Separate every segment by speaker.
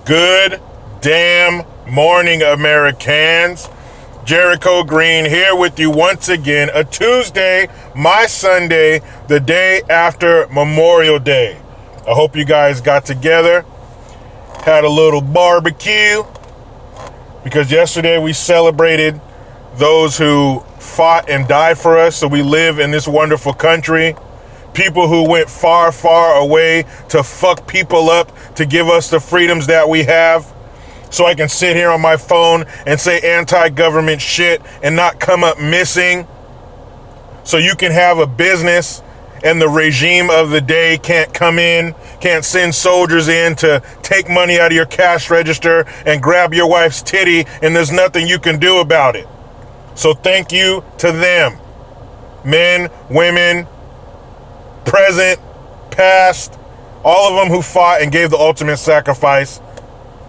Speaker 1: Good damn morning, Americans. Jericho Green here with you once again. A Tuesday, my Sunday, the day after Memorial Day. I hope you guys got together, had a little barbecue, because yesterday we celebrated those who fought and died for us so we live in this wonderful country. People who went far, far away to fuck people up to give us the freedoms that we have. So I can sit here on my phone and say anti-government shit and not come up missing. So you can have a business and the regime of the day can't come in, can't send soldiers in to take money out of your cash register and grab your wife's titty, and there's nothing you can do about it. So thank you to them. Men, women, present, past, all of them who fought and gave the ultimate sacrifice.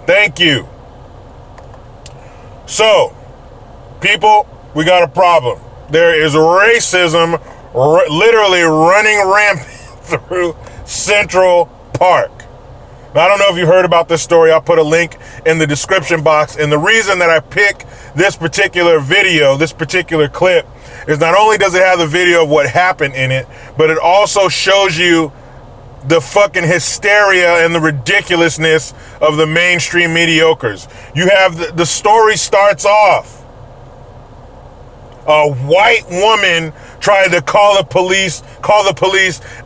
Speaker 1: Thank you. So, people, we got a problem. There is racism literally running rampant through Central Park. Now, I don't know if you heard about this story. I'll put a link in the description box. And the reason that I pick this particular video, this particular clip, is not only does it have the video of what happened in it, but it also shows you the fucking hysteria and the ridiculousness of the mainstream mediocres. You have the story starts off. A white woman tried to call the police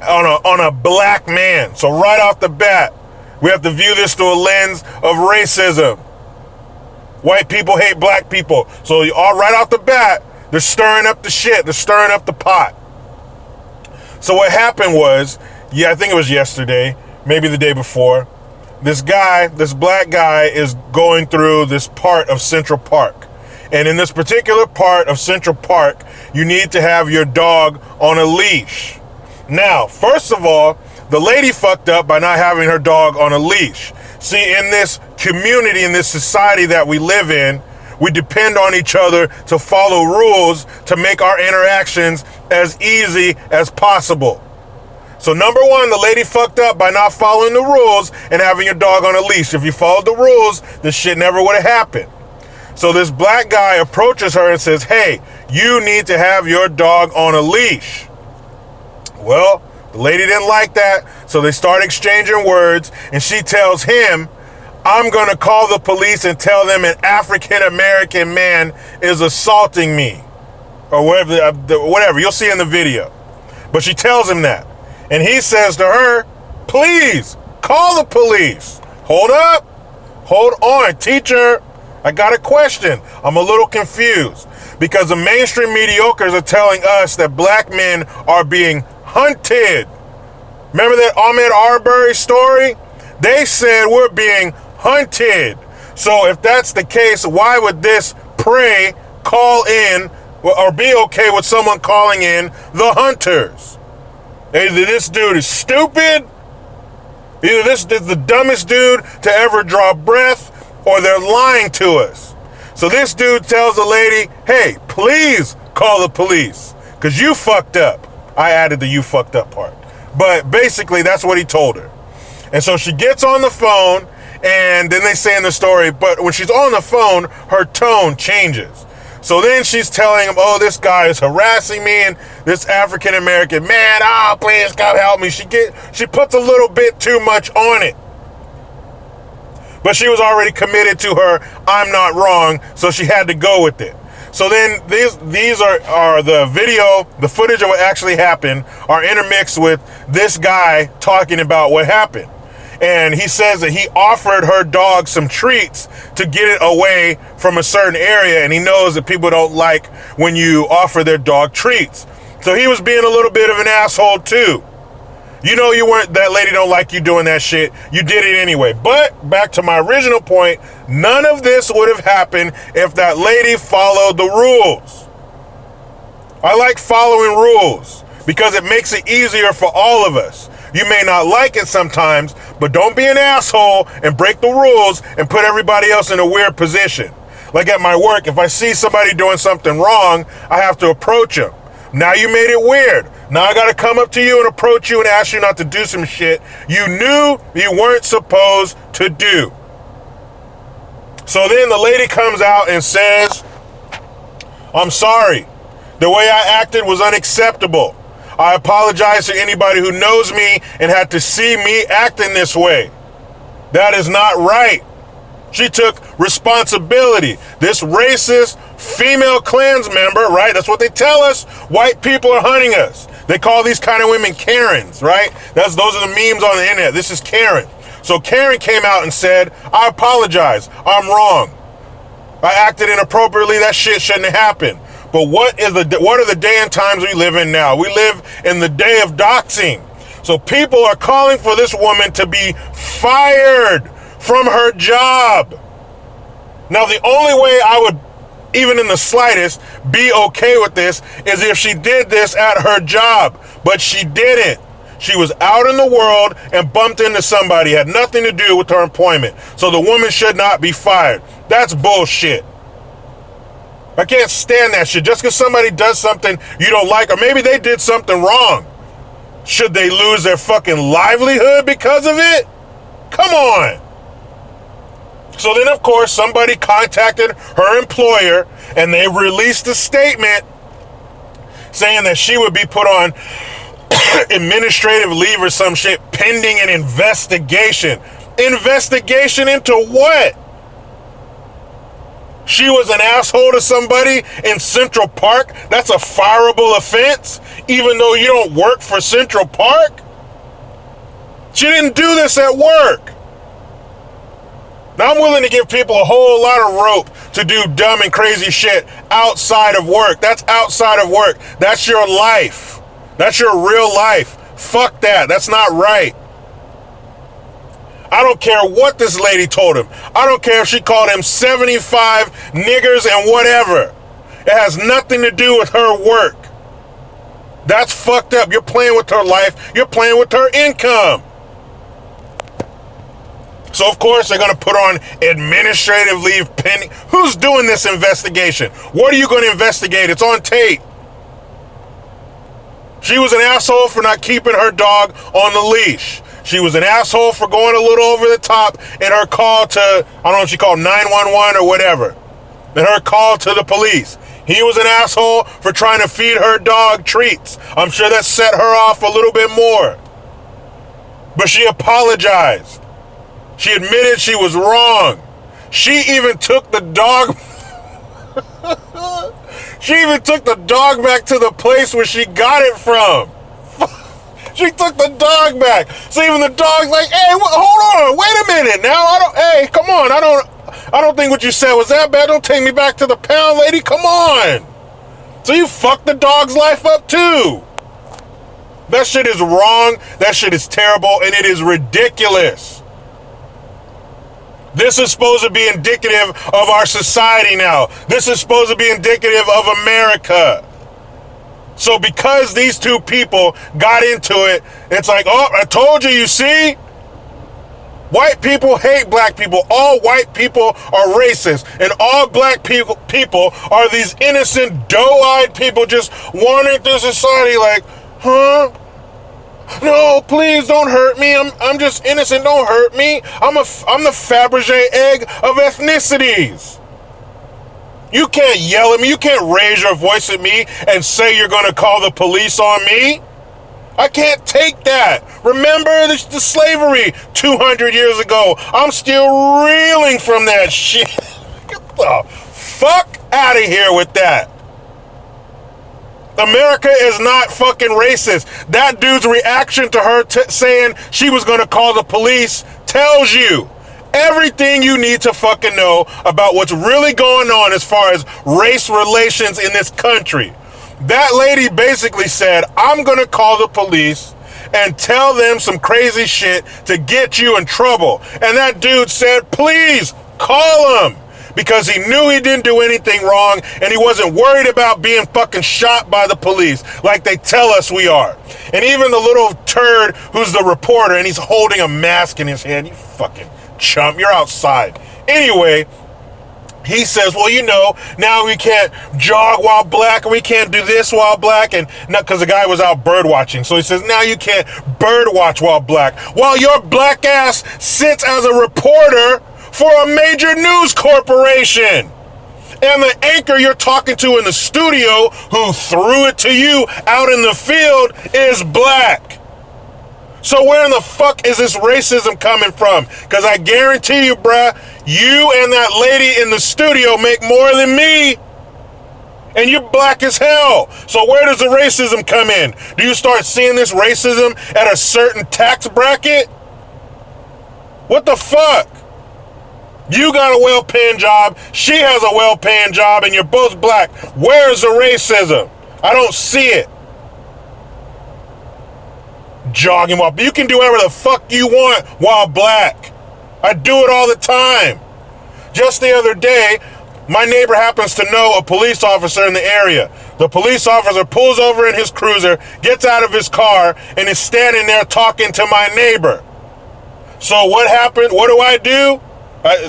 Speaker 1: on a black man. So right off the bat, we have to view this through a lens of racism. White people hate black people. So right off the bat, they're stirring up the shit. They're stirring up the pot. So what happened was, I think it was yesterday, maybe the day before, this black guy is going through this part of Central Park. And in this particular part of Central Park, you need to have your dog on a leash. Now, first of all, the lady fucked up by not having her dog on a leash. See, in this community, in this society that we live in, we depend on each other to follow rules to make our interactions as easy as possible. So number one, the lady fucked up by not following the rules and having your dog on a leash. If you followed the rules, this shit never would have happened. So this black guy approaches her and says, hey, you need to have your dog on a leash. Well, the lady didn't like that, so they start exchanging words, and she tells him, I'm going to call the police and tell them an African-American man is assaulting me. Or whatever, you'll see in the video. But she tells him that. And he says to her, please, call the police. Hold up. Hold on, teacher. I got a question. I'm a little confused. Because the mainstream mediocres are telling us that black men are being hunted. Remember that Ahmaud Arbery story? They said we're being hunted. So if that's the case, why would this prey call in or be okay with someone calling in the hunters? Either this dude is stupid, either this is the dumbest dude to ever draw breath, or they're lying to us. So this dude tells the lady, hey, please call the police, because you fucked up. I added the you fucked up part. But basically, that's what he told her. And so she gets on the phone, and then they say in the story, but when she's on the phone, her tone changes. So then she's telling him, oh, this guy is harassing me, and this African-American man, oh, please come help me. She puts a little bit too much on it. But she was already committed to her, I'm not wrong, so she had to go with it. So then these are the video, the footage of what actually happened are intermixed with this guy talking about what happened. And he says that he offered her dog some treats to get it away from a certain area. And he knows that people don't like when you offer their dog treats. So he was being a little bit of an asshole too. You know that lady don't like you doing that shit. You did it anyway. But back to my original point, none of this would have happened if that lady followed the rules. I like following rules because it makes it easier for all of us. You may not like it sometimes, but don't be an asshole and break the rules and put everybody else in a weird position. Like at my work, if I see somebody doing something wrong, I have to approach them. Now you made it weird. Now I got to come up to you and approach you and ask you not to do some shit you knew you weren't supposed to do. So then the lady comes out and says, I'm sorry. The way I acted was unacceptable. I apologize to anybody who knows me and had to see me acting this way. That is not right. She took responsibility. This racist female Klans member, right? That's what they tell us. White people are hunting us. They call these kind of women Karens, right? Those are the memes on the internet. This is Karen. So Karen came out and said, I apologize. I'm wrong. I acted inappropriately. That shit shouldn't have happened. But what are the day and times we live in now? We live in the day of doxing. So people are calling for this woman to be fired from her job. Now, the only way I would, even in the slightest, be okay with this is if she did this at her job. But she didn't. She was out in the world and bumped into somebody. Had nothing to do with her employment. So the woman should not be fired. That's bullshit. I can't stand that shit. Just because somebody does something you don't like, or maybe they did something wrong, should they lose their fucking livelihood because of it? Come on. So then, of course, somebody contacted her employer and they released a statement saying that she would be put on administrative leave or some shit pending an investigation. Investigation into what? She was an asshole to somebody in Central Park? That's a fireable offense, even though you don't work for Central Park? She didn't do this at work. Now, I'm willing to give people a whole lot of rope to do dumb and crazy shit outside of work. That's outside of work. That's your life. That's your real life. Fuck that. That's not right. I don't care what this lady told him. I don't care if she called him 75 niggers and whatever. It has nothing to do with her work. That's fucked up. You're playing with her life. You're playing with her income. So, of course, they're going to put on administrative leave pending. Who's doing this investigation? What are you going to investigate? It's on tape. She was an asshole for not keeping her dog on the leash. She was an asshole for going a little over the top in her call to, I don't know if she called 911 or whatever, in her call to the police. He was an asshole for trying to feed her dog treats. I'm sure that set her off a little bit more. But she apologized. She admitted she was wrong. She even took the dog... She even took the dog back to the place where she got it from. She took the dog back. So even the dog's like, hey, hold on, wait a minute now. Hey, come on. I don't think what you said was that bad. Don't take me back to the pound, lady. Come on. So you fucked the dog's life up too. That shit is wrong. That shit is terrible, and it is ridiculous. This is supposed to be indicative of our society now. This is supposed to be indicative of America. So because these two people got into it, it's like, oh, I told you, you see? White people hate black people. All white people are racist. And all black people are these innocent, doe-eyed people just wandering through society like, huh? No, please don't hurt me. I'm just innocent. Don't hurt me. I'm the Fabergé egg of ethnicities. You can't yell at me. You can't raise your voice at me and say you're going to call the police on me. I can't take that. Remember the slavery 200 years ago. I'm still reeling from that shit. Get the fuck out of here with that. America is not fucking racist. That dude's reaction to her saying she was going to call the police tells you everything you need to fucking know about what's really going on as far as race relations in this country. That lady basically said, I'm going to call the police and tell them some crazy shit to get you in trouble. And that dude said, please call him. Because he knew he didn't do anything wrong and he wasn't worried about being fucking shot by the police like they tell us we are. And even the little turd who's the reporter and he's holding a mask in his hand, you fucking chump, you're outside. Anyway, he says, well, you know, now we can't jog while black and we can't do this while black, and not because the guy was out bird watching. So he says, now you can't bird watch while black. While your black ass sits as a reporter for a major news corporation. And the anchor you're talking to in the studio who threw it to you out in the field is black. So where in the fuck is this racism coming from? Because I guarantee you, bruh, you and that lady in the studio make more than me. And you're black as hell. So where does the racism come in? Do you start seeing this racism at a certain tax bracket? What the fuck? You got a well-paying job, she has a well-paying job, and you're both black. Where's the racism? I don't see it. Jogging while you can do whatever the fuck you want while black. I do it all the time. Just the other day, my neighbor happens to know a police officer in the area. The police officer pulls over in his cruiser, gets out of his car, and is standing there talking to my neighbor. So what happened? What do?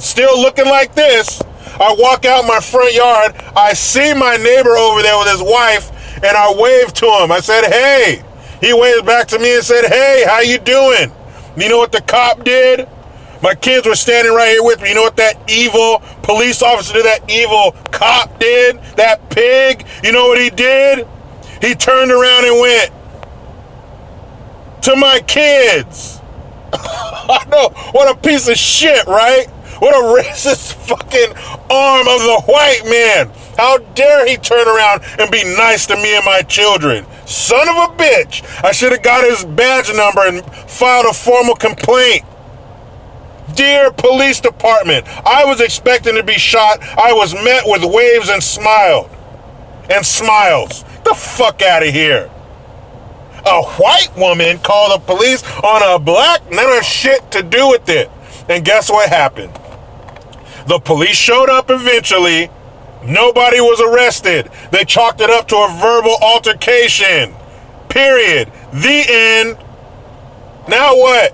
Speaker 1: Still looking like this. I walk out my front yard. I see my neighbor over there with his wife, and I wave to him. I said, hey. He waved back to me and said, hey, how you doing? You know what the cop did? My kids were standing right here with me. You know what that evil police officer did? That evil cop did? That pig? You know what he did? He turned around and went to my kids. I know. What a piece of shit, right? What a racist fucking arm of the white man. How dare he turn around and be nice to me and my children? Son of a bitch. I should have got his badge number and filed a formal complaint. Dear police department, I was expecting to be shot. I was met with waves and smiles. The fuck out of here. A white woman called the police on a black, none of shit to do with it. And guess what happened? The police showed up eventually. Nobody was arrested. They chalked it up to a verbal altercation. Period. The end. Now what?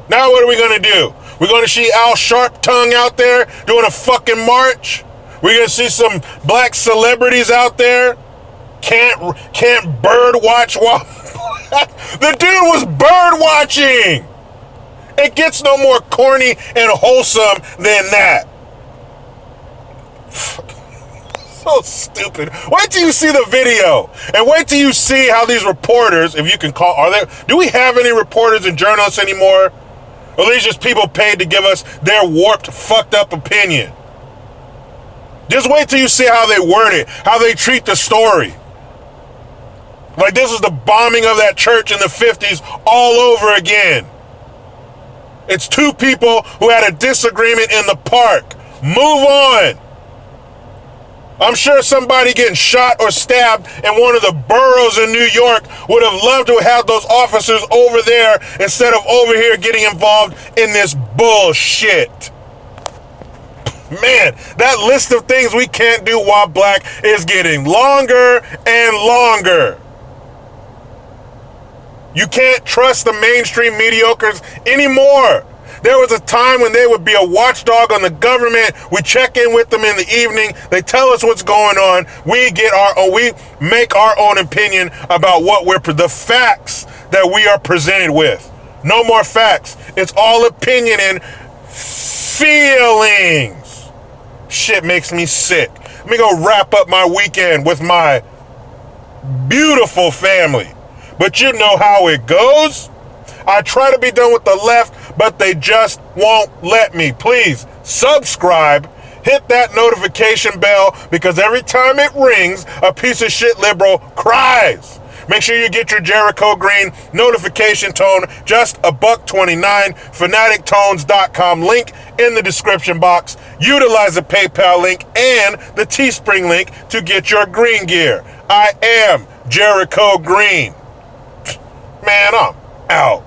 Speaker 1: Now what are we going to do? We're going to see Al Sharptongue out there doing a fucking march? We're going to see some black celebrities out there? Can't bird watch while... The dude was bird watching! It gets no more corny and wholesome than that. So stupid. Wait till you see the video, and wait till you see how these reporters, if you can call, do we have any reporters and journalists anymore? Or are these just people paid to give us their warped, fucked up opinion? Just wait till you see how they word it, how they treat the story. Like this is the bombing of that church in the 50s all over again. It's two people who had a disagreement in the park. Move on. I'm sure somebody getting shot or stabbed in one of the boroughs in New York would have loved to have those officers over there instead of over here getting involved in this bullshit. Man, that list of things we can't do while black is getting longer and longer. You can't trust the mainstream mediocres anymore. There was a time when they would be a watchdog on the government. We check in with them in the evening. They tell us what's going on. We make our own opinion about the facts that we are presented with. No more facts. It's all opinion and feelings. Shit makes me sick. Let me go wrap up my weekend with my beautiful family. But you know how it goes. I try to be done with the left, but they just won't let me. Please subscribe, hit that notification bell, because every time it rings, a piece of shit liberal cries. Make sure you get your Jericho Green notification tone, just $1.29, fanatictones.com, link in the description box. Utilize the PayPal link and the Teespring link to get your green gear. I am Jericho Green. Man, I'm out.